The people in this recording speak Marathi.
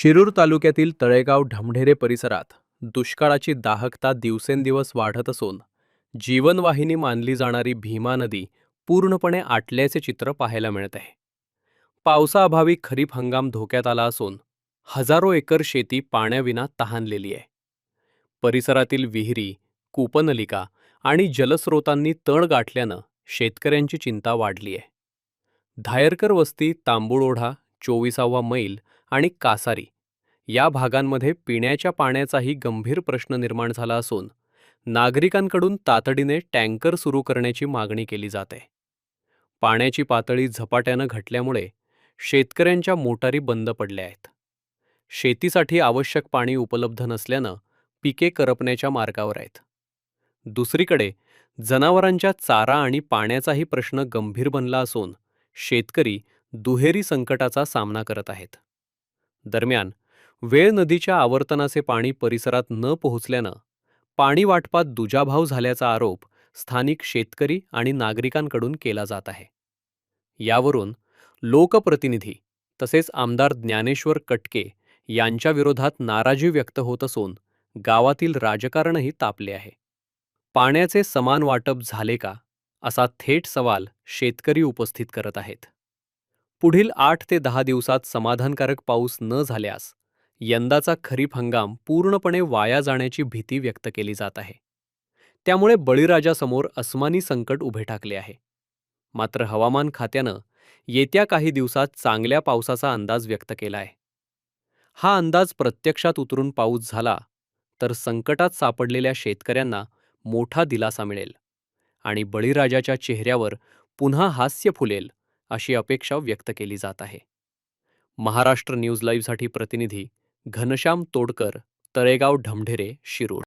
शिरूर तालुक्यातील तळेगाव ढमढेरे परिसरात दुष्काळाची दाहकता दिवसेंदिवस वाढत असून जीवनवाहिनी मानली जाणारी भीमा नदी पूर्णपणे आटल्याचे चित्र पाहायला मिळत आहे. पावसाअभावी खरीप हंगाम धोक्यात आला असून हजारो एकर शेती पाण्याविना तहानलेली आहे. परिसरातील विहिरी, कूपनलिका आणि जलस्रोतांनी तळ गाठल्यानं शेतकऱ्यांची चिंता वाढली आहे. धायरकर वस्ती, तांबुळोढा, 24वा मैल आणि कासारी या भागांमध्ये पिण्याच्या पाण्याचाही गंभीर प्रश्न निर्माण झाला असून नागरिकांकडून तातडीने टँकर सुरू करण्याची मागणी केली जाते. पाण्याची पातळी झपाट्यानं घटल्यामुळे शेतकऱ्यांच्या मोटारी बंद पडल्या आहेत. शेतीसाठी आवश्यक पाणी उपलब्ध नसल्यानं पिके करपण्याच्या मार्गावर आहेत. दुसरीकडे जनावरांच्या चारा आणि पाण्याचाही प्रश्न गंभीर बनला असून शेतकरी दुहेरी संकटाचा सामना करत आहेत. दरम्यान वेळ नदीच्या आवर्तनाचे पाणी परिसरात न पोहोचल्यानं पाणी वाटपात दुजाभाव झाल्याचा आरोप स्थानिक शेतकरी आणि नागरिकांकडून केला जात आहे. यावरून लोकप्रतिनिधी तसेच आमदार ज्ञानेश्वर कटके यांच्या विरोधात नाराजी व्यक्त होत असून गावातील राजकारणही तापले आहे. पाण्याचे समान वाटप झाले का, असा थेट सवाल शेतकरी उपस्थित करत आहेत. पुढील 8 ते 10 दिवसात समाधानकारक पाऊस न झाल्यास यंदाचा खरीप हंगाम पूर्णपणे वाया जाण्याची भीती व्यक्त केली जात आहे. त्यामुळे बळीराजासमोर अस्मानी संकट उभे ठाकले आहे. मात्र हवामान खात्यानं येत्या काही दिवसात चांगल्या पावसाचा अंदाज व्यक्त केला आहे. हा अंदाज प्रत्यक्षात उतरून पाऊस झाला तर संकटात सापडलेल्या शेतकऱ्यांना मोठा दिलासा मिळेल आणि बळीराजाच्या चेहऱ्यावर पुन्हा हास्य फुलेल अशी अपेक्षा व्यक्त केली जात आहे. महाराष्ट्र न्यूज लाईव्हसाठी प्रतिनिधी घनश्याम तोडकर, तळेगाव ढमढेरे, शिरूर.